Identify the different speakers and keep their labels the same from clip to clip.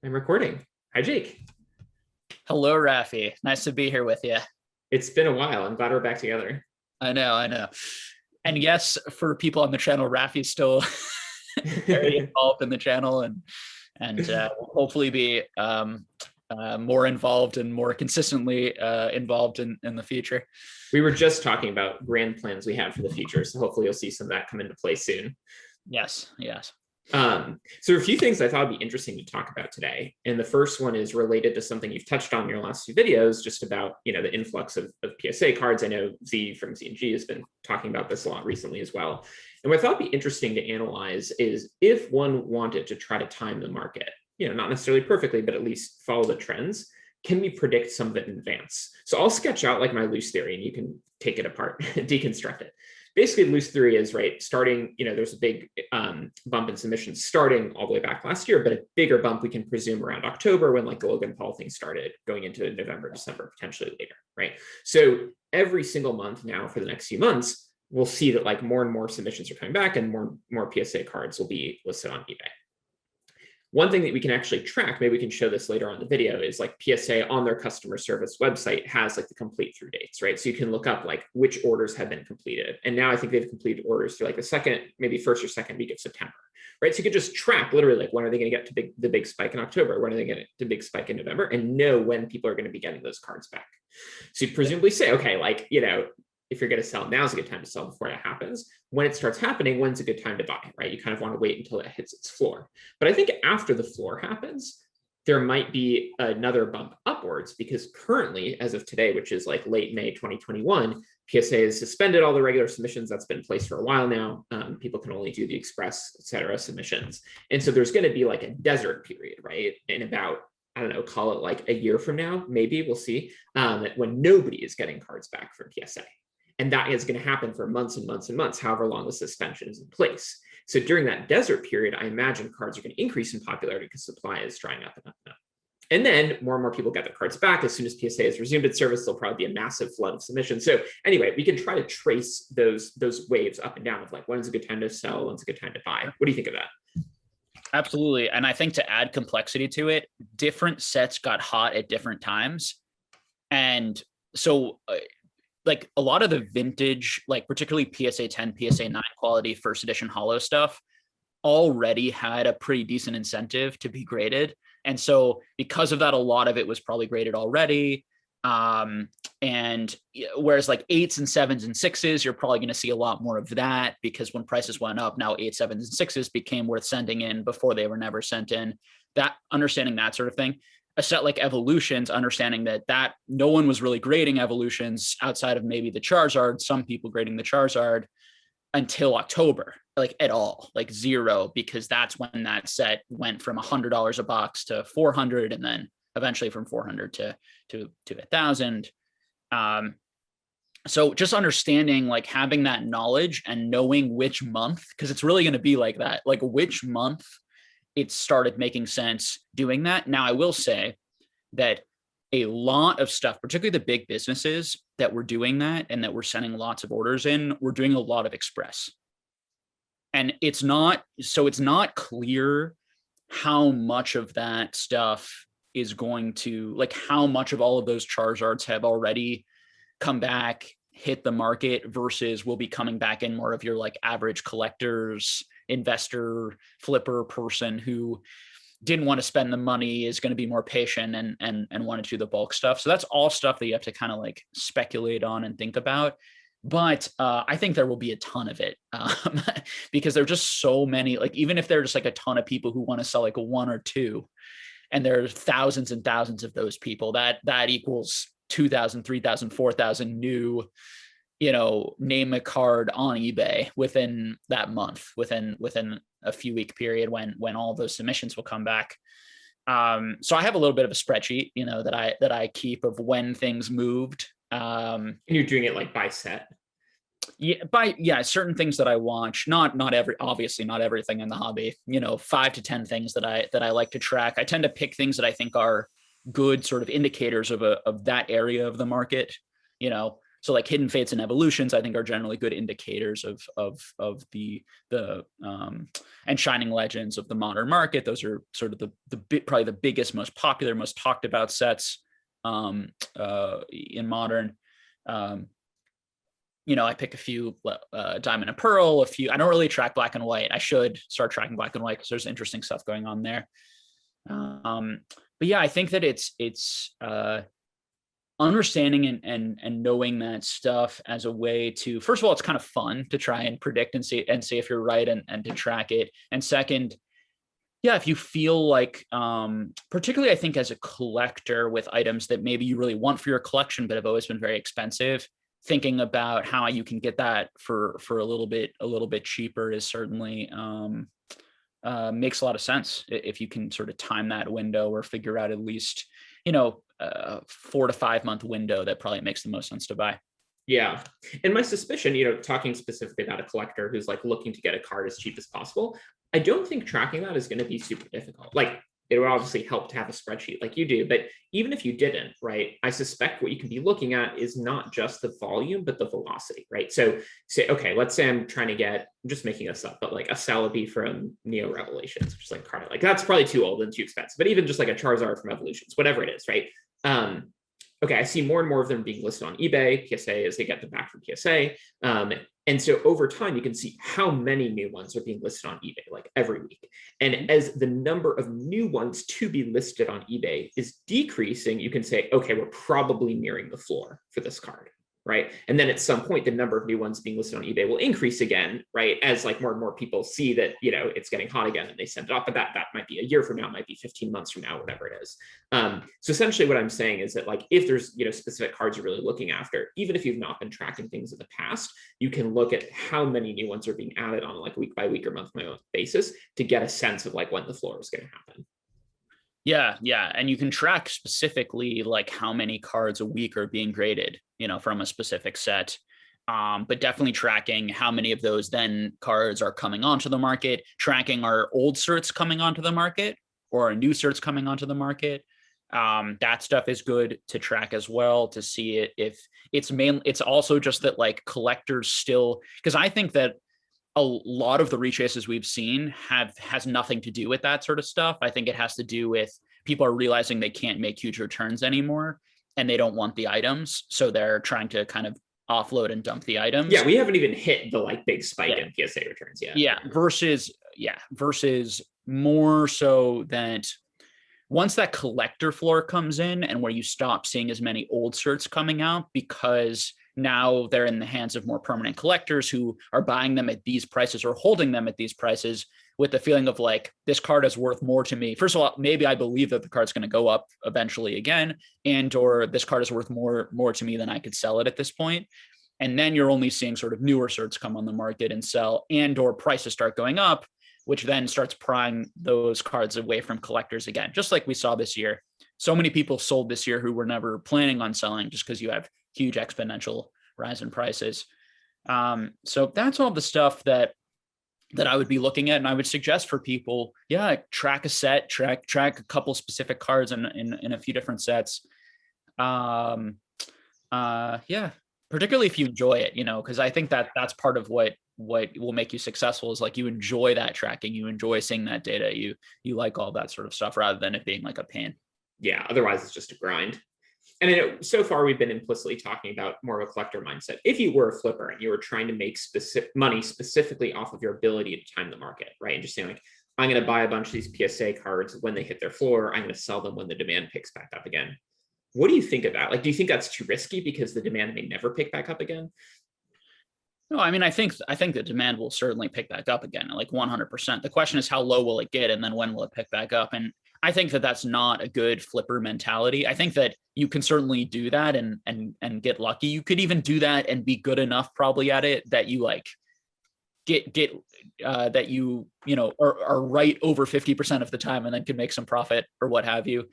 Speaker 1: I'm recording. Hi, Jake.
Speaker 2: Hello, Raffi. Nice to be here with you.
Speaker 1: It's been a while. I'm glad we're back together.
Speaker 2: I know. And yes, for people on the channel, Raffi's still very involved in the channel and will hopefully be more involved and more consistently involved in the future.
Speaker 1: We were just talking about grand plans we have for the future, so hopefully you'll see some of that come into play soon.
Speaker 2: Yes.
Speaker 1: So there are a few things I thought would be interesting to talk about today. And the first one is related to something you've touched on in your last few videos, just about, the influx of PSA cards. I know Z from Z&G has been talking about this a lot recently as well. And what I thought would be interesting to analyze is if one wanted to try to time the market, not necessarily perfectly, but at least follow the trends, can we predict some of it in advance? So I'll sketch out like my loose theory and you can take it apart, deconstruct it. Basically, loose theory is starting, there's a big bump in submissions starting all the way back last year, but a bigger bump we can presume around October when the Logan Paul thing started going into November, December, potentially later, right? So every single month now for the next few months, we'll see that more and more submissions are coming back and more PSA cards will be listed on eBay. One thing that we can actually track, maybe we can show this later on in the video, is PSA on their customer service website has the complete through dates, right? So you can look up which orders have been completed. And now I think they've completed orders through the second, maybe first or second week of September, right? So you could just track literally when are they going to get to the big spike in October? When are they going to get the big spike in November? And know when people are going to be getting those cards back. So you presumably say, okay, if you're going to sell, now's a good time to sell before that happens. When it starts happening, when's a good time to buy, right? You kind of want to wait until it hits its floor. But I think after the floor happens, there might be another bump upwards because currently, as of today, which is late May 2021, PSA has suspended all the regular submissions. That's been in place for a while now. People can only do the express, et cetera, submissions. And so there's going to be a desert period, right? In about, I don't know, call it a year from now, maybe we'll see, when nobody is getting cards back from PSA. And that is going to happen for months and months and months, however long the suspension is in place. So during that desert period, I imagine cards are going to increase in popularity because supply is drying up and up and up. And then more and more people get their cards back. As soon as PSA has resumed its service, there'll probably be a massive flood of submissions. So anyway, we can try to trace those waves up and down of when's a good time to sell, when's a good time to buy. What do you think of that?
Speaker 2: Absolutely. And I think to add complexity to it, different sets got hot at different times. And so a lot of the vintage, particularly PSA 10, PSA 9 quality first edition holo stuff already had a pretty decent incentive to be graded. And so because of that, a lot of it was probably graded already. And whereas 8s and 7s and 6s, you're probably going to see a lot more of that because when prices went up, now 8s, 7s, and 6s became worth sending in before they were never sent in. That understanding that sort of thing. A set like Evolutions, understanding that no one was really grading Evolutions outside of maybe the Charizard, some people grading the Charizard until October, at all, zero, because that's when that set went from $100 a box to $400, and then eventually from $400 to $1,000. So just understanding, having that knowledge and knowing which month, because it's really going to be like that, which month it started making sense doing that. Now, I will say that a lot of stuff, particularly the big businesses that were doing that and that were sending lots of orders in, were doing a lot of express. And it's not clear how much of that stuff is going to, how much of all of those Charizards have already come back, hit the market versus will be coming back in more of your average collectors, investor, flipper person who didn't want to spend the money, is going to be more patient and want to do the bulk stuff. So that's all stuff that you have to kind of speculate on and think about. But I think there will be a ton of it because there are just so many, even if there's a ton of people who want to sell one or two, and there's thousands and thousands of those people, that equals 2,000, 3,000, 4,000 new, name a card on eBay within that month, within a few week period when all those submissions will come back. So I have a little bit of a spreadsheet, that I keep of when things moved.
Speaker 1: And you're doing it by set?
Speaker 2: Yeah, certain things that I watch, obviously not everything in the hobby, 5 to 10 things that I like to track. I tend to pick things that I think are good sort of indicators of that area of the market. So like hidden fates and evolutions, I think, are generally good indicators of the and shining legends of the modern market. Those are sort of probably the biggest, most popular, most talked about sets in modern. I pick a few, Diamond and Pearl, a few. I don't really track black and white. I should start tracking black and white because there's interesting stuff going on there. But yeah, I think that it's understanding and knowing that stuff as a way to, first of all, it's kind of fun to try and predict and see if you're right and to track it. And second, yeah, if you feel like, particularly I think as a collector with items that maybe you really want for your collection, but have always been very expensive, thinking about how you can get that for a little bit cheaper is certainly makes a lot of sense if you can sort of time that window or figure out at least, 4 to 5 month window that probably makes the most sense to buy.
Speaker 1: Yeah. And my suspicion, talking specifically about a collector who's like looking to get a card as cheap as possible, I don't think tracking that is going to be super difficult. Like, it would obviously help to have a spreadsheet like you do, but even if you didn't, right, I suspect what you can be looking at is not just the volume, but the velocity, right? So okay, let's say I'm trying to get, I'm just making this up, but like a Celebi from Neo Revelations, which is like card, like that's probably too old and too expensive, but even just like a Charizard from Evolutions, whatever it is, right? Okay, I see more and more of them being listed on eBay, PSA, as they get them back from PSA. And so over time, you can see how many new ones are being listed on eBay, like every week. And as the number of new ones to be listed on eBay is decreasing, you can say, okay, we're probably nearing the floor for this card, right? And then at some point, the number of new ones being listed on eBay will increase again, right? As like more and more people see that, it's getting hot again and they send it off, but that might be a year from now, might be 15 months from now, whatever it is. So essentially what I'm saying is that like, if there's, specific cards you're really looking after, even if you've not been tracking things in the past, you can look at how many new ones are being added on like week by week or month by month basis to get a sense of like when the floor is going to happen.
Speaker 2: Yeah. And you can track specifically like how many cards a week are being graded, from a specific set. But definitely tracking how many of those then cards are coming onto the market, tracking our old certs coming onto the market or our new certs coming onto the market. That stuff is good to track as well, to see it if it's also just that like collectors still, because I think that a lot of the rechases we've seen has nothing to do with that sort of stuff. I think it has to do with people are realizing they can't make huge returns anymore and they don't want the items. So they're trying to kind of offload and dump the items.
Speaker 1: Yeah, we haven't even hit the like big spike in PSA returns yet.
Speaker 2: Yeah, versus more so that once that collector floor comes in and where you stop seeing as many old certs coming out because now they're in the hands of more permanent collectors who are buying them at these prices or holding them at these prices with the feeling of like, this card is worth more to me. First of all, maybe I believe that the card's going to go up eventually again, and or this card is worth more to me than I could sell it at this point. And then you're only seeing sort of newer certs come on the market and sell, and or prices start going up, which then starts prying those cards away from collectors again, just like we saw this year. So many people sold this year who were never planning on selling just because you have huge exponential rise in prices. So that's all the stuff that I would be looking at. And I would suggest for people, track a set, track a couple specific cards in a few different sets. Particularly if you enjoy it, because I think that's part of what will make you successful is like you enjoy that tracking, you enjoy seeing that data, you like all that sort of stuff rather than it being like a pain.
Speaker 1: Yeah, otherwise it's just a grind. And I know so far we've been implicitly talking about more of a collector mindset. If you were a flipper and you were trying to make money specifically off of your ability to time the market, right? And just saying like, I'm going to buy a bunch of these PSA cards when they hit their floor, I'm going to sell them when the demand picks back up again. What do you think of that? Like, do you think that's too risky because the demand may never pick back up again?
Speaker 2: No, I mean, I think the demand will certainly pick back up again, like 100%. The question is how low will it get and then when will it pick back up? And I think that that's not a good flipper mentality. I think that you can certainly do that and get lucky. You could even do that and be good enough probably at it that you like get that you are right over 50% of the time and then can make some profit or what have you.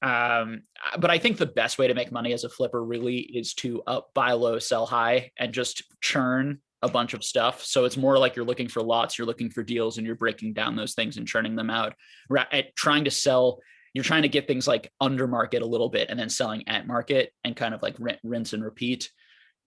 Speaker 2: But I think the best way to make money as a flipper really is to buy low, sell high, and just churn a bunch of stuff. So it's more like you're looking for lots, you're looking for deals, and you're breaking down those things and churning them out. At trying to sell, you're trying to get things like under market a little bit and then selling at market and kind of like rinse and repeat.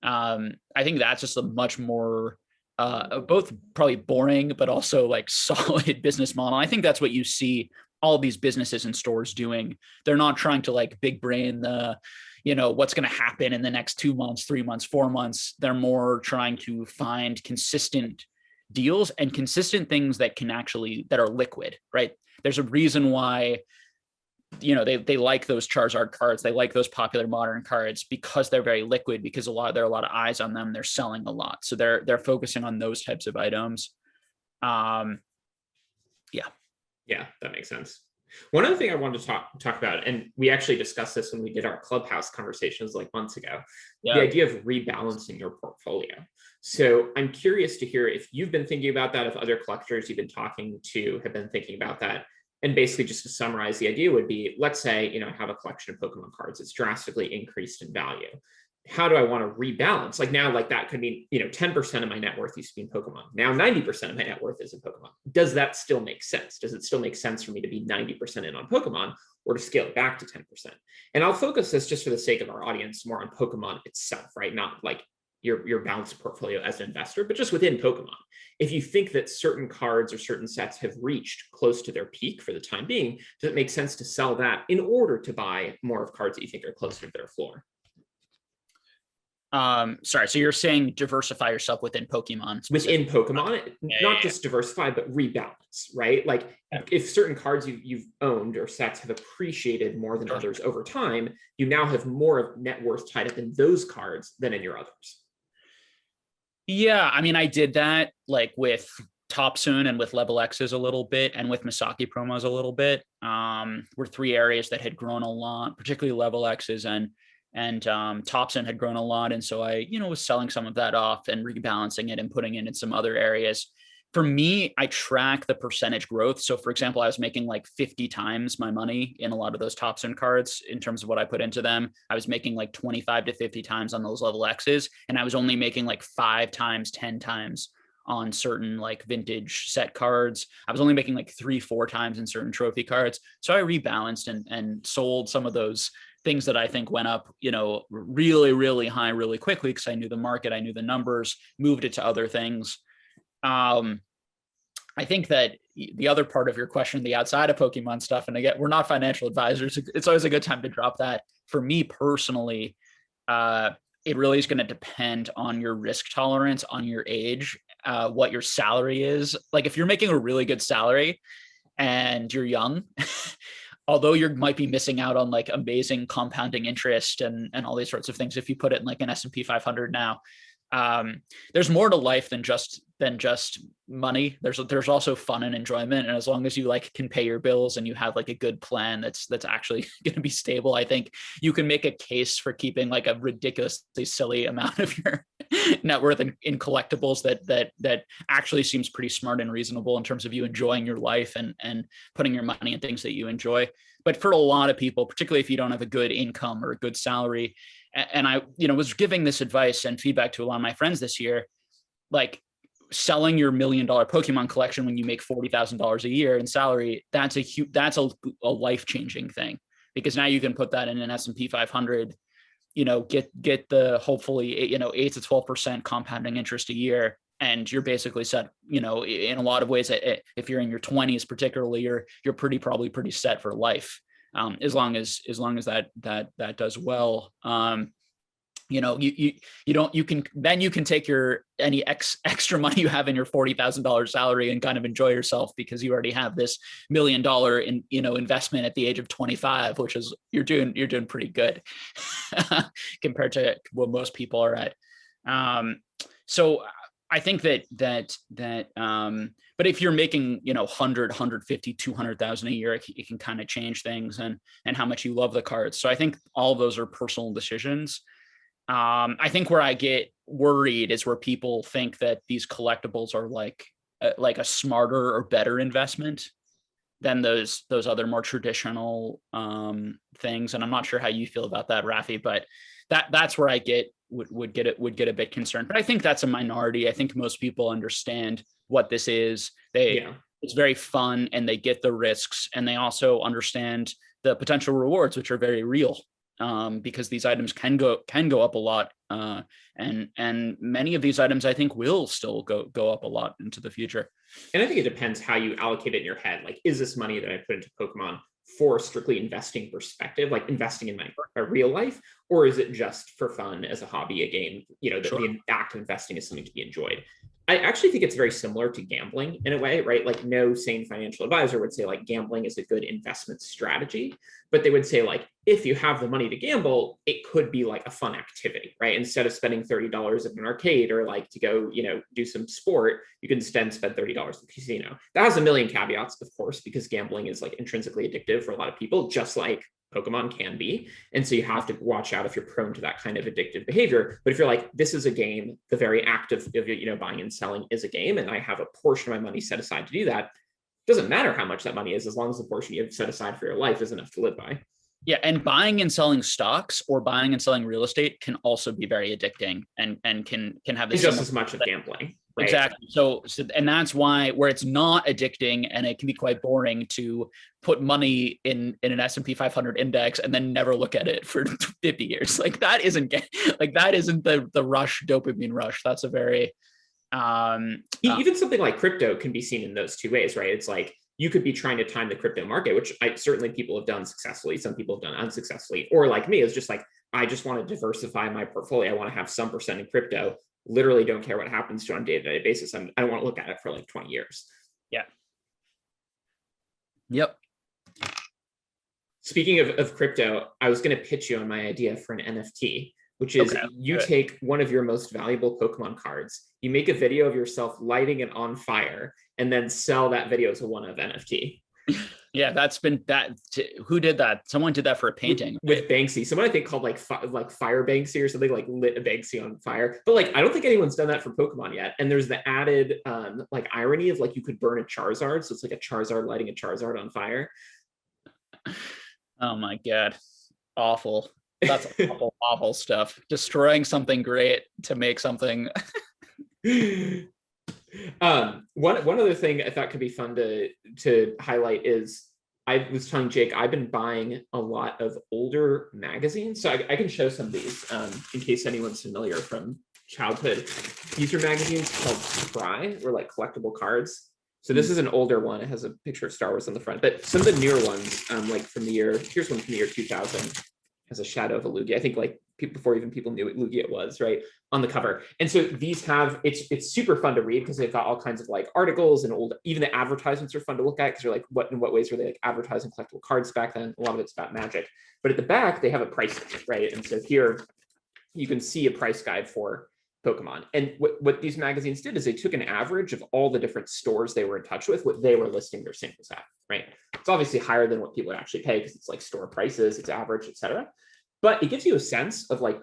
Speaker 2: I think that's just a much more both probably boring, but also like solid business model. I think that's what you see all these businesses and stores doing. They're not trying to like big brain the, what's going to happen in the next 2 months, 3 months, 4 months. They're more trying to find consistent deals and consistent things that are liquid, right? There's a reason why they like those Charizard cards. They like those popular modern cards because they're very liquid, because there are a lot of eyes on them. They're selling a lot. So they're focusing on those types of items.
Speaker 1: Yeah, that makes sense. One other thing I wanted to talk about, and we actually discussed this when we did our Clubhouse conversations like months ago, the idea of rebalancing your portfolio. So I'm curious to hear if you've been thinking about that, if other collectors you've been talking to have been thinking about that. And basically, just to summarize, the idea would be, let's say, I have a collection of Pokemon cards. It's drastically increased in value. How do I want to rebalance? Like now, like that could mean, 10% of my net worth used to be in Pokemon. Now 90% of my net worth is in Pokemon. Does that still make sense? Does it still make sense for me to be 90% in on Pokemon, or to scale it back to 10%? And I'll focus this, just for the sake of our audience, more on Pokemon itself, right? Not like your balanced portfolio as an investor, but just within Pokemon. If you think that certain cards or certain sets have reached close to their peak for the time being, does it make sense to sell that in order to buy more of cards that you think are closer to their floor?
Speaker 2: Sorry, so you're saying diversify yourself within Pokemon?
Speaker 1: Within Pokemon, not just diversify, but rebalance, right? Like if certain cards you've owned or sets have appreciated more than others over time, you now have more of net worth tied up in those cards than in your others.
Speaker 2: Yeah, I mean, I did that like with Topsoon and with Level X's a little bit, and with Misaki promos a little bit. Were 3 areas that had grown a lot, particularly Level X's and Topsoon had grown a lot. And so I, was selling some of that off and rebalancing it and putting it in some other areas. For me, I track the percentage growth. So for example, I was making like 50 times my money in a lot of those Topsoon cards in terms of what I put into them. I was making like 25 to 50 times on those Level X's. And I was only making like 5 times, 10 times on certain like vintage set cards. I was only making like 3-4 times in certain trophy cards. So I rebalanced and sold some of those things that I think went up, really, really high, really quickly, because I knew the market, I knew the numbers, moved it to other things. I think that the other part of your question, the outside of Pokemon stuff, and again, we're not financial advisors. It's always a good time to drop that. For me personally, it really is going to depend on your risk tolerance, on your age, what your salary is. Like if you're making a really good salary and you're young, although you might be missing out on like amazing compounding interest and all these sorts of things, if you put it in like an S&P 500 now, there's more to life than just money. There's also fun and enjoyment. And as long as you like can pay your bills and you have like a good plan that's actually going to be stable, I think you can make a case for keeping like a ridiculously silly amount of your net worth in collectibles that actually seems pretty smart and reasonable in terms of you enjoying your life and putting your money in things that you enjoy. But for a lot of people, particularly if you don't have a good income or a good salary, and I, was giving this advice and feedback to a lot of my friends this year, like selling your $1 million Pokemon collection when you make $40,000 a year in salary, that's a life-changing thing, because now you can put that in an S&P 500, get the hopefully 8 to 12% compounding interest a year, and you're basically set. In a lot of ways, if you're in your 20s, particularly, you're probably pretty set for life. As long as that does well. You can take any extra money you have in your $40,000 salary and kind of enjoy yourself, because you already have this $1 million investment at the age of 25, which is you're doing pretty good compared to what most people are at. So I think that but if you're making 100, 150, 200,000 a year, it can kind of change things and how much you love the cards. So I think all of those are personal decisions. I think where I get worried is where people think that these collectibles are like a smarter or better investment than those other more traditional things. And I'm not sure how you feel about that, Raffi, but that's where I would get a bit concerned. But I think that's a minority. I think most people understand what this is. It's very fun, and they get the risks, and they also understand the potential rewards, which are very real. because these items can go up a lot, and many of these items I think will still go up a lot into the future.
Speaker 1: And I think it depends how you allocate it in your head. Like, is this money that I put into Pokemon for strictly investing perspective, like investing in my real life, or is it just for fun as a hobby, a game? The act of investing is something to be enjoyed. I actually think it's very similar to gambling in a way, right? Like, no sane financial advisor would say like gambling is a good investment strategy, but they would say like, if you have the money to gamble, it could be like a fun activity, right? Instead of spending $30 at an arcade or like to go, do some sport, you can spend $30 at the casino. That has a million caveats, of course, because gambling is like intrinsically addictive for a lot of people, just like Pokemon can be. And so you have to watch out if you're prone to that kind of addictive behavior. But if you're like, this is a game, the very act of buying and selling is a game, and I have a portion of my money set aside to do that, doesn't matter how much that money is, as long as the portion you have set aside for your life is enough to live by.
Speaker 2: Yeah, and buying and selling stocks or buying and selling real estate can also be very addicting and can have this
Speaker 1: just as much of gambling. Right?
Speaker 2: Exactly. So and that's why where it's not addicting and it can be quite boring to put money in an S&P 500 index and then never look at it for 50 years. Like that isn't the rush, dopamine rush. That's a very
Speaker 1: even something like crypto can be seen in those two ways, right? It's like you could be trying to time the crypto market, which certainly people have done successfully. Some people have done unsuccessfully, or like me, it's just like, I just want to diversify my portfolio. I want to have some percent in crypto. Literally don't care what happens to on a day-to-day basis. I don't want to look at it for like 20 years.
Speaker 2: Yeah. Yep.
Speaker 1: Speaking of crypto, I was going to pitch you on my idea for an NFT, which is you take one of your most valuable Pokemon cards, you make a video of yourself lighting it on fire, and then sell that video as a one-of NFT.
Speaker 2: Yeah, that's been that. Who did that? Someone did that for a painting
Speaker 1: with Banksy. Someone I think called like Fire Banksy or something, like lit a Banksy on fire. But like, I don't think anyone's done that for Pokemon yet. And there's the added like irony of like you could burn a Charizard, so it's like a Charizard lighting a Charizard on fire.
Speaker 2: Oh my god, awful! That's awful stuff. Destroying something great to make something.
Speaker 1: One other thing I thought could be fun to highlight is I was telling Jake I've been buying a lot of older magazines, so I can show some of these in case anyone's familiar from childhood. These are magazines called Try, or like collectible cards. So this is an older one. It has a picture of Star Wars on the front, but some of the newer ones, like from the year, here's one from the year 2000, has a shadow of a Lugia. I think like before even people knew what Lugia was, right, on the cover. And so these have, it's super fun to read because they've got all kinds of like articles and even the advertisements are fun to look at because you're like, in what ways were they like advertising collectible cards back then? A lot of it's about Magic. But at the back, they have a price guide, right? And so here you can see a price guide for Pokemon. And what these magazines did is they took an average of all the different stores they were in touch with, what they were listing their singles at, right? It's obviously higher than what people would actually pay because it's like store prices, it's average, etc. But it gives you a sense of like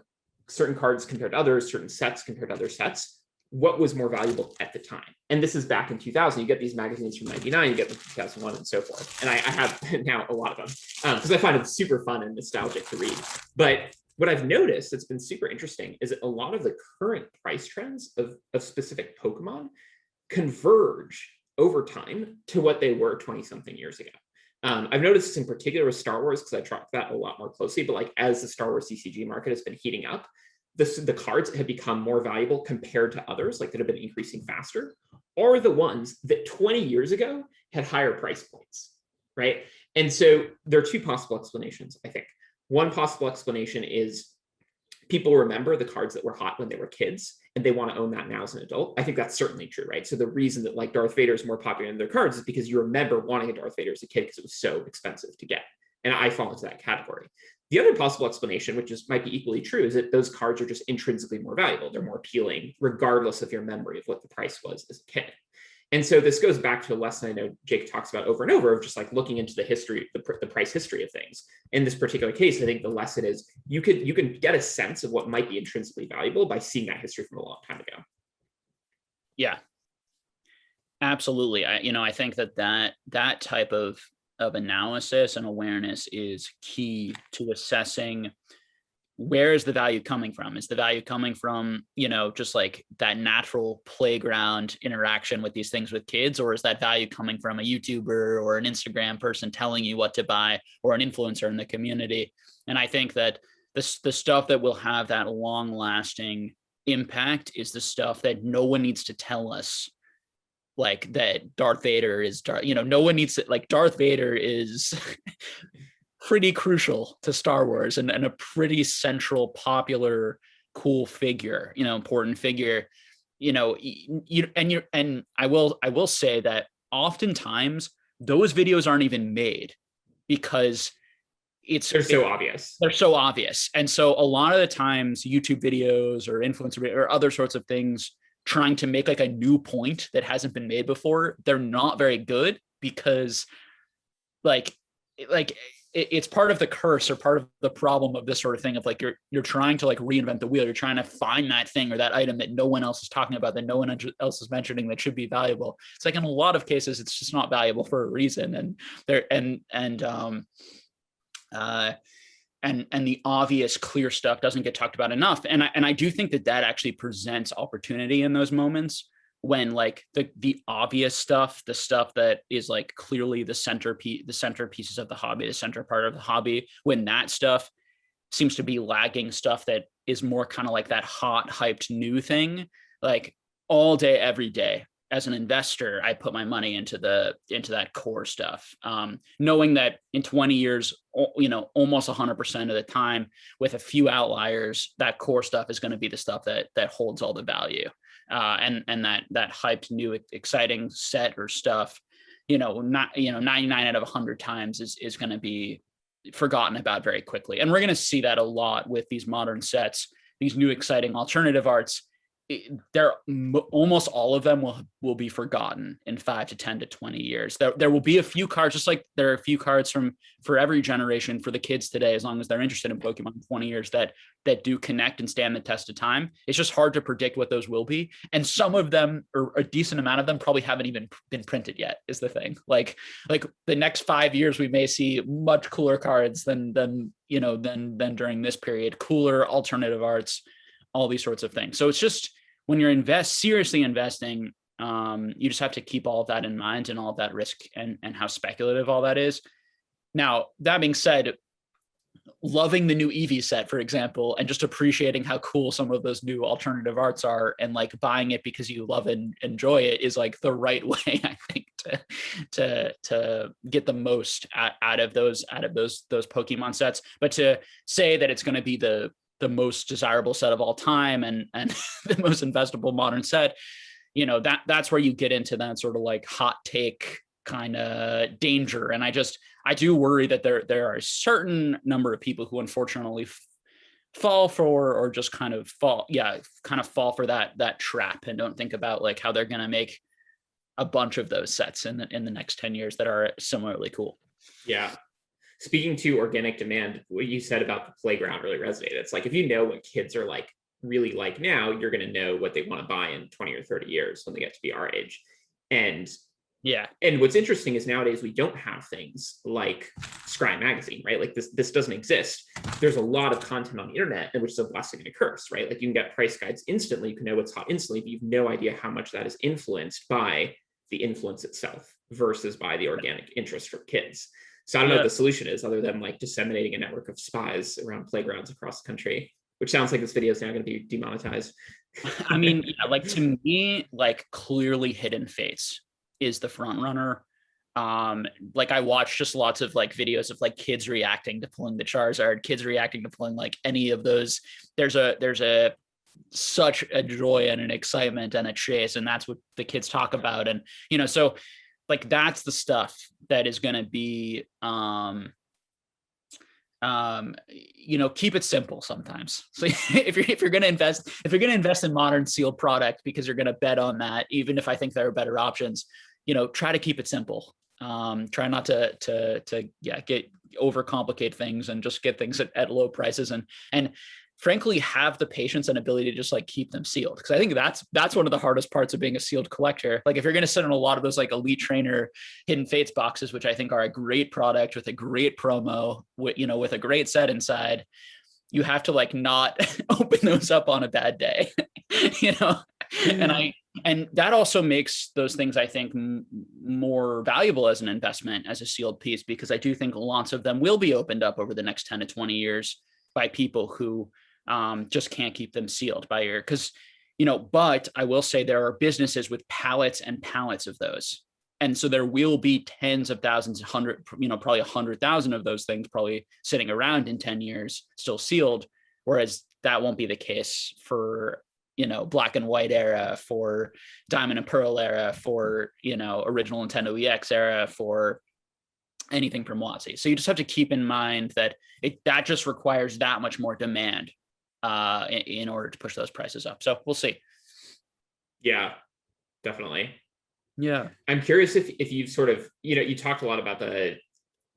Speaker 1: certain cards compared to others, certain sets compared to other sets, what was more valuable at the time. And this is back in 2000. You get these magazines from 99, you get them from 2001 and so forth. And I have now a lot of them because I find it super fun and nostalgic to read. But what I've noticed that's been super interesting is that a lot of the current price trends of specific Pokemon converge over time to what they were 20 something years ago. I've noticed this in particular with Star Wars because I track that a lot more closely, but like as the Star Wars CCG market has been heating up, the cards have become more valuable compared to others, like that have been increasing faster, are the ones that 20 years ago had higher price points, right? And so there are two possible explanations, I think. One possible explanation is people remember the cards that were hot when they were kids and they want to own that now as an adult. I think that's certainly true, right? So the reason that like Darth Vader is more popular in their cards is because you remember wanting a Darth Vader as a kid because it was so expensive to get. And I fall into that category. The other possible explanation, which might be equally true, is that those cards are just intrinsically more valuable. They're more appealing, regardless of your memory of what the price was as a kid. And so this goes back to a lesson I know Jake talks about over and over of just like looking into the history, the price history of things. In this particular case, I think the lesson is you can get a sense of what might be intrinsically valuable by seeing that history from a long time ago.
Speaker 2: Yeah, absolutely. I think that type of analysis and awareness is key to assessing where is the value coming from? Is the value coming from, just like that natural playground interaction with these things with kids? Or is that value coming from a YouTuber or an Instagram person telling you what to buy, or an influencer in the community? And I think that the stuff that will have that long lasting impact is the stuff that no one needs to tell us, like that Darth Vader is, no one needs to, like, Darth Vader is pretty crucial to Star Wars, and a pretty central, popular, cool figure, important figure, and I will say that oftentimes those videos aren't even made because
Speaker 1: they're so obvious.
Speaker 2: They're so obvious. And so a lot of the times YouTube videos or influencer or other sorts of things trying to make like a new point that hasn't been made before, they're not very good, because like it's part of the curse or part of the problem of this sort of thing of like you're trying to like reinvent the wheel. You're trying to find that thing or that item that no one else is talking about, that no one else is mentioning, that should be valuable. It's like in a lot of cases it's just not valuable for a reason, and the obvious clear stuff doesn't get talked about enough. And I do think that actually presents opportunity in those moments, when like the obvious stuff, the stuff that is like clearly the centerpieces of the hobby, the center part of the hobby, when that stuff seems to be lagging stuff that is more kind of like that hot, hyped new thing, like all day, every day. As an investor, I put my money into that core stuff, knowing that in 20 years, almost 100% of the time, with a few outliers, that core stuff is going to be the stuff that holds all the value. And that hyped new exciting set or stuff, 99 out of 100 times is going to be forgotten about very quickly. And we're going to see that a lot with these modern sets, these new exciting alternative arts. Almost all of them will be forgotten in 5 to 10 to 20 years. There will be a few cards, just like there are a few cards for every generation for the kids today, as long as they're interested in Pokemon in 20 years, that do connect and stand the test of time. It's just hard to predict what those will be. And some of them, or a decent amount of them, probably haven't even been printed yet, is the thing. Like the next 5 years, we may see much cooler cards than during this period, cooler alternative arts, all these sorts of things. So it's just, when you're seriously investing, you just have to keep all of that in mind, and all of that risk, and how speculative all that is. Now, that being said, loving the new Eevee set, for example, and just appreciating how cool some of those new alternative arts are, and like buying it because you love and enjoy it, is like the right way, I think, to get the most out of those Pokemon sets. But to say that it's going to be the most desirable set of all time and the most investable modern set, that's where you get into that sort of like hot take kind of danger. And I do worry that there are a certain number of people who unfortunately fall for, or just kind of fall for that trap, and don't think about like how they're going to make a bunch of those sets in the next 10 years that are similarly cool.
Speaker 1: Yeah. Speaking to organic demand, what you said about the playground really resonated. It's like, if you know what kids are like really like now, you're going to know what they want to buy in 20 or 30 years when they get to be our age. And what's interesting is nowadays we don't have things like Scry Magazine, right? Like this doesn't exist. There's a lot of content on the internet, which is a blessing and a curse, right? Like you can get price guides instantly, you can know what's hot instantly, but you've no idea how much that is influenced by the influence itself versus by the organic interest from kids. So I don't know what the solution is, other than like disseminating a network of spies around playgrounds across the country, which sounds like this video is now going to be demonetized.
Speaker 2: I mean, like to me, like clearly Hidden Fates is the front runner. Like I watched just lots of like videos of like kids reacting to pulling the Charizard, kids reacting to pulling like any of those. There's such a joy and an excitement and a chase, and that's what the kids talk about. And so like that's the stuff that is going to be keep it simple sometimes. So if you're going to invest in modern sealed product because you're going to bet on that, even if I think there are better options, try to keep it simple. Try not to get overcomplicate things, and just get things at low prices, and frankly have the patience and ability to just like keep them sealed. Because I think that's one of the hardest parts of being a sealed collector. Like if you're going to sit in a lot of those like Elite Trainer Hidden Fates boxes, which I think are a great product with a great promo, with a great set inside, you have to like not open those up on a bad day, you know? And that also makes those things, I think, more valuable as an investment, as a sealed piece, because I do think lots of them will be opened up over the next 10 to 20 years by people who just can't keep them sealed by your, because, you know, but I will say there are businesses with pallets and pallets of those. And so there will be tens of thousands, probably 100,000 of those things probably sitting around in 10 years, still sealed. Whereas that won't be the case for, black and white era, for diamond and pearl era, for, original Nintendo EX era, for anything from WotC. So you just have to keep in mind that that just requires that much more demand in order to push those prices up. So we'll see.
Speaker 1: Yeah, definitely.
Speaker 2: Yeah.
Speaker 1: I'm curious if you've sort of, you talked a lot about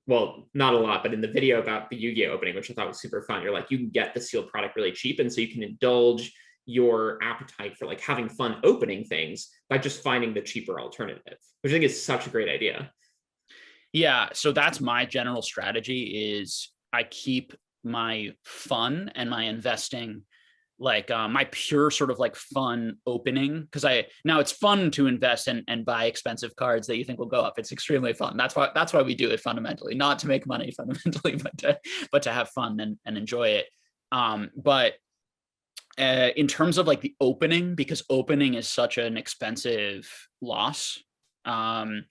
Speaker 1: well, not a lot, but in the video about the Yu-Gi-Oh opening, which I thought was super fun, you're like, you can get the sealed product really cheap. And so you can indulge your appetite for like having fun opening things by just finding the cheaper alternative, which I think is such a great idea.
Speaker 2: Yeah. So that's my general strategy is I keep my fun and my investing like my pure sort of like fun opening, because now it's fun to invest and buy expensive cards that you think will go up. It's extremely fun. That's why we do it fundamentally, not to make money fundamentally, but to have fun and enjoy it. But in terms of like the opening, because opening is such an expensive loss, and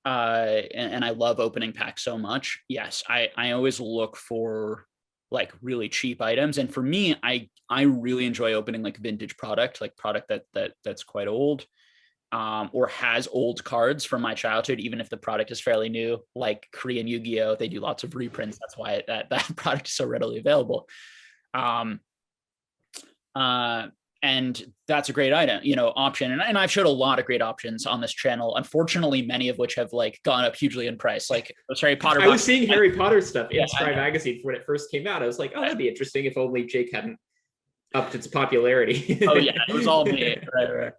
Speaker 2: I love opening packs so much. Yes, I always look for like really cheap items. And for me, I really enjoy opening like vintage product, like product that's quite old, or has old cards from my childhood, even if the product is fairly new, like Korean Yu-Gi-Oh! They do lots of reprints. That's why that product is so readily available. And that's a great item, option. And I've showed a lot of great options on this channel. Unfortunately, many of which have like gone up hugely in price. Like Harry Potter.
Speaker 1: I was seeing Harry Potter stuff in Spry magazine when it first came out. I was like, oh, that'd be interesting if only Jake hadn't upped its popularity.
Speaker 2: Oh yeah, it was all me. Right.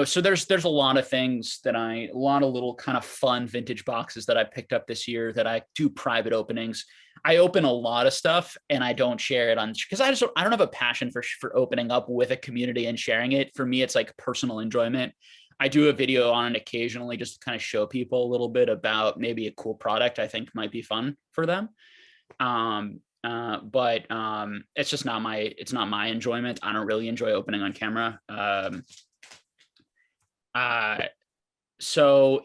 Speaker 2: So there's a lot of things that a lot of little kind of fun vintage boxes that I picked up this year that I do private openings. I open a lot of stuff and I don't share it because I don't have a passion for opening up with a community and sharing it. For me, it's like personal enjoyment. I do a video on it occasionally just to kind of show people a little bit about maybe a cool product I think might be fun for them. But it's just not my enjoyment. I don't really enjoy opening on camera. So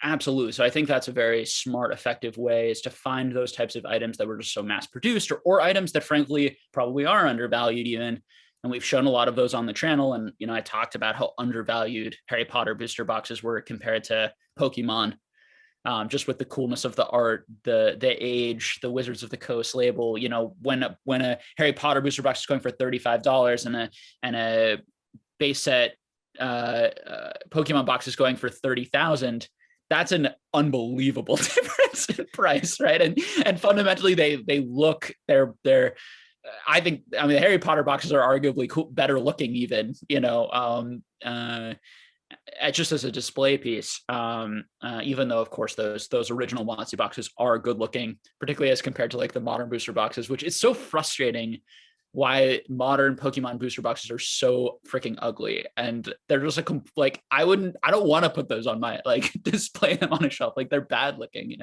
Speaker 2: absolutely. So I think that's a very smart, effective way, is to find those types of items that were just so mass produced, or items that frankly probably are undervalued even. And we've shown a lot of those on the channel. And, I talked about how undervalued Harry Potter booster boxes were compared to Pokemon, just with the coolness of the art, the age, the Wizards of the Coast label. When a Harry Potter booster box is going for $35 and a base set Pokemon box is going for 30,000, that's an unbelievable difference in price, right? And fundamentally they look, I think, the Harry Potter boxes are arguably better looking even, just as a display piece, even though of course those original WotC boxes are good looking, particularly as compared to like the modern booster boxes, which is so frustrating. Why modern Pokemon booster boxes are so freaking ugly, and they're just I don't want to put those on my display them on a shelf. Like they're bad looking,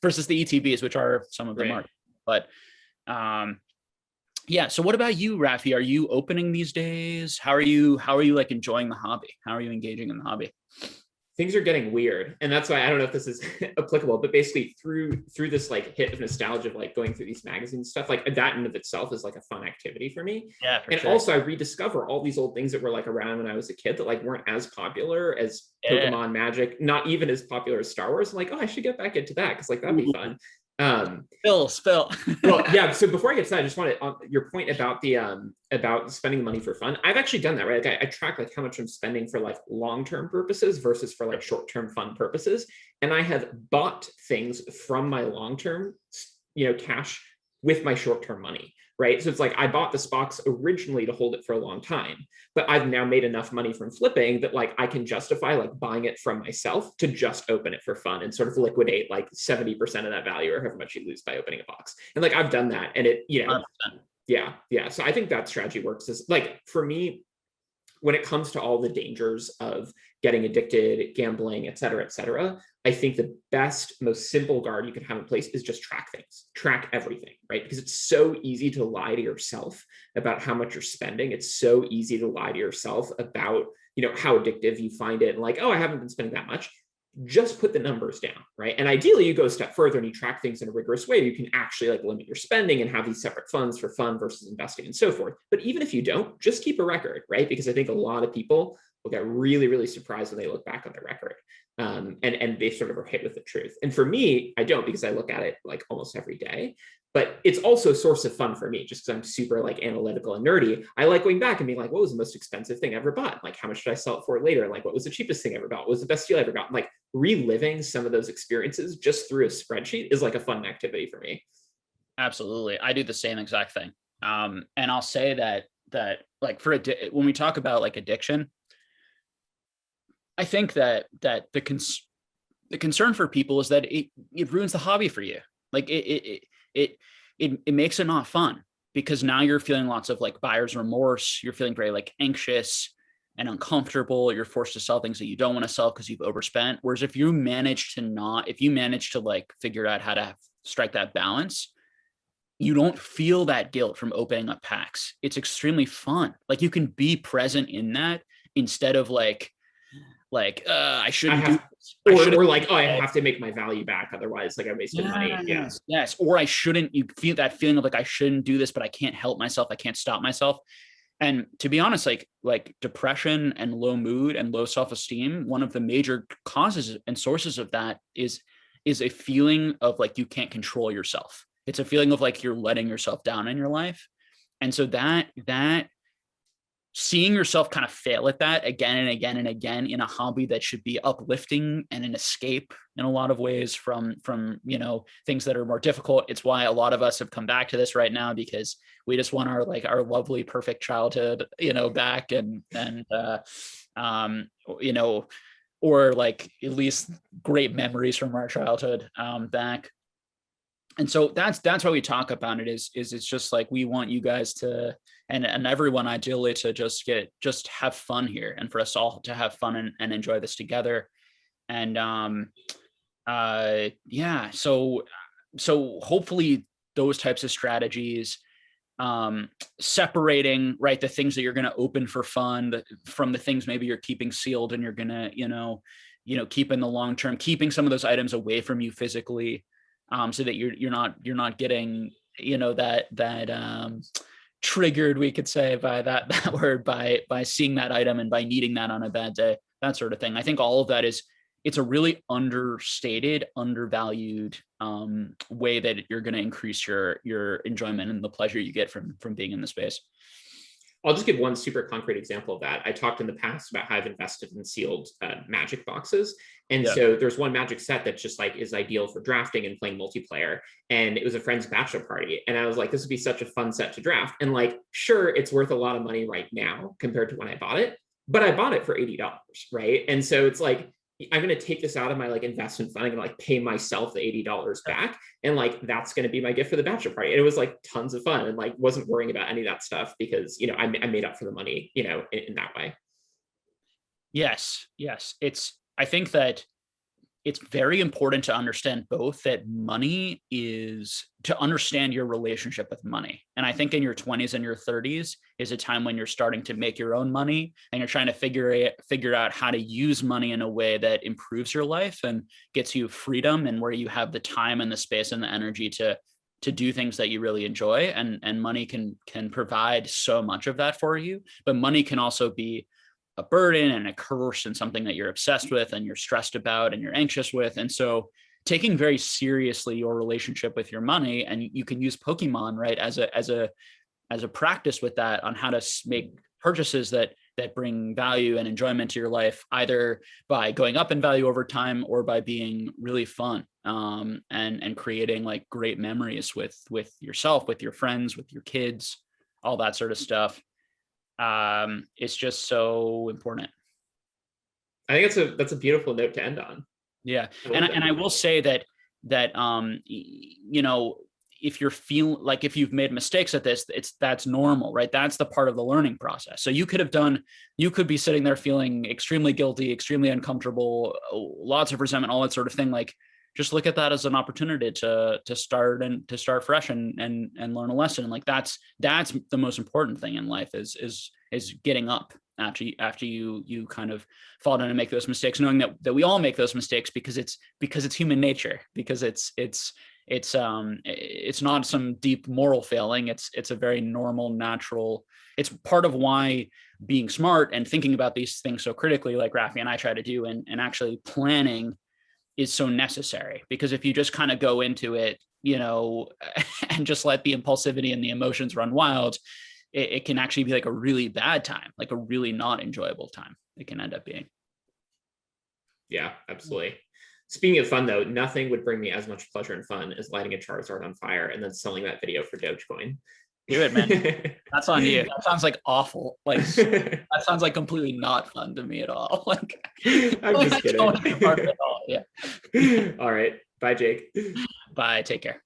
Speaker 2: versus the ETBs, which are some of them are. But yeah. So what about you, Raffi? Are you opening these days? How are you like enjoying the hobby? How are you engaging in the hobby?
Speaker 1: Things are getting weird, and that's why I don't know if this is applicable, but basically through this like hit of nostalgia of like going through these magazine stuff, like that in of itself is like a fun activity for me.
Speaker 2: Yeah,
Speaker 1: and sure. Also I rediscover all these old things that were like around when I was a kid that like weren't as popular as Pokemon, Magic, not even as popular as Star Wars. I'm like, oh, I should get back into that because like that'd be fun.
Speaker 2: Spill.
Speaker 1: Well, yeah. So before I get to that, I just wanted your point about the about spending the money for fun. I've actually done that, right? Like I track like how much I'm spending for like long-term purposes versus for like short-term fun purposes, and I have bought things from my long-term, cash with my short-term money. right? So it's like I bought this box originally to hold it for a long time, but I've now made enough money from flipping that like I can justify like buying it from myself to just open it for fun and sort of liquidate like 70% of that value or however much you lose by opening a box. And like I've done that, and it, you know,
Speaker 2: 100%.
Speaker 1: yeah. So I think that strategy works. Is like for me, when it comes to all the dangers of getting addicted, gambling, et cetera, I think the best, most simple guard you can have in place is just track things, track everything, right? Because it's so easy to lie to yourself about how much you're spending. It's so easy to lie to yourself about, you know, how addictive you find it. And like, oh, I haven't been spending that much. Just put the numbers down, right? And ideally you go a step further and you track things in a rigorous way. You can actually like limit your spending and have these separate funds for fun versus investing and so forth. But even if you don't, just keep a record, right? Because I think a lot of people will get really, really surprised when they look back on their record. And they sort of are hit with the truth. And for me, I don't, because I look at it like almost every day. But it's also a source of fun for me, just because I'm super like analytical and nerdy. I like going back and being like, what was the most expensive thing I ever bought? Like, how much did I sell it for later? Like, what was the cheapest thing I ever bought? What was the best deal I ever got? And like reliving some of those experiences just through a spreadsheet is like a fun activity for me.
Speaker 2: Absolutely. I do the same exact thing. And I'll say that like when we talk about like addiction, I think that the concern for people is that it ruins the hobby for you. Like it makes it not fun, because now you're feeling lots of like buyer's remorse. You're feeling very like anxious and uncomfortable. You're forced to sell things that you don't want to sell because you've overspent. Whereas if you manage to like figure out how to strike that balance, you don't feel that guilt from opening up packs. It's extremely fun. Like you can be present in that instead of like I shouldn't do this.
Speaker 1: Or like, oh, I have to make my value back, otherwise like I wasted money.
Speaker 2: Yes. Or I shouldn't, you feel that feeling of like I shouldn't do this, but I can't help myself. I can't stop myself. And to be honest, like depression and low mood and low self-esteem, one of the major causes and sources of that is a feeling of like you can't control yourself. It's a feeling of like you're letting yourself down in your life. And so that seeing yourself kind of fail at that again and again and again in a hobby that should be uplifting and an escape in a lot of ways from you know, things that are more difficult. It's why a lot of us have come back to this right now, because we just want our lovely perfect childhood, you know, back and you know, or like at least great memories from our childhood back. And so that's why we talk about it, is it's just like we want you guys to and everyone ideally to just have fun here, and for us all to have fun and enjoy this together. And yeah, so hopefully those types of strategies, separating, right, the things that you're going to open for fun from the things maybe you're keeping sealed and you're going to you know keep in the long term, keeping some of those items away from you physically, so that you're not getting, you know, that triggered, we could say, by that word, by seeing that item and by needing that on a bad day, that sort of thing. I think all of that it's a really understated, undervalued way that you're going to increase your enjoyment and the pleasure you get from being in the space.
Speaker 1: I'll just give one super concrete example of that. I talked in the past about how I've invested in sealed Magic boxes. And so there's one Magic set that just like is ideal for drafting and playing multiplayer. And it was a friend's bachelor party. And I was like, this would be such a fun set to draft. And like, sure, it's worth a lot of money right now compared to when I bought it, but I bought it for $80, right? And so it's like, I'm going to take this out of my like investment fund. I'm going to like pay myself the $80 back. And like, that's going to be my gift for the bachelor party. And it was like tons of fun, and like wasn't worrying about any of that stuff because, you know, I made up for the money, you know, in that way.
Speaker 2: Yes. I think that it's very important to understand both that money is to understand your relationship with money. And I think in your 20s and your 30s is a time when you're starting to make your own money and you're trying to figure out how to use money in a way that improves your life and gets you freedom, and where you have the time and the space and the energy to do things that you really enjoy. And money can provide so much of that for you, but money can also be a burden and a curse and something that you're obsessed with and you're stressed about and you're anxious with. And so taking very seriously your relationship with your money, and you can use Pokemon, right, as a practice with that, on how to make purchases that that bring value and enjoyment to your life, either by going up in value over time or by being really fun, and creating like great memories with yourself, with your friends, with your kids, all that sort of stuff. It's just so important.
Speaker 1: I think that's a beautiful note to end on.
Speaker 2: Yeah. And I will say that you know, if you're feeling like, if you've made mistakes at this, that's normal, right? That's the part of the learning process. So you could be sitting there feeling extremely guilty, extremely uncomfortable, lots of resentment, all that sort of thing. Like, just look at that as an opportunity to start fresh and learn a lesson. And like, that's the most important thing in life is getting up after you kind of fall down and make those mistakes, knowing that we all make those mistakes because it's human nature, because it's not some deep moral failing. It's a very normal, natural, it's part of why being smart and thinking about these things so critically, like Raffi and I try to do, and actually planning, is so necessary. Because if you just kind of go into it, you know, and just let the impulsivity and the emotions run wild, it can actually be like a really bad time, like a really not enjoyable time it can end up being.
Speaker 1: Yeah, absolutely. Speaking of fun, though, nothing would bring me as much pleasure and fun as lighting a Charizard on fire and then selling that video for Dogecoin.
Speaker 2: Do it, man. That's on you. That sounds like awful. Like, that sounds like completely not fun to me at all. Like,
Speaker 1: I'm just kidding.
Speaker 2: Don't be part of it at all. Yeah.
Speaker 1: All right. Bye, Jake.
Speaker 2: Bye. Take care.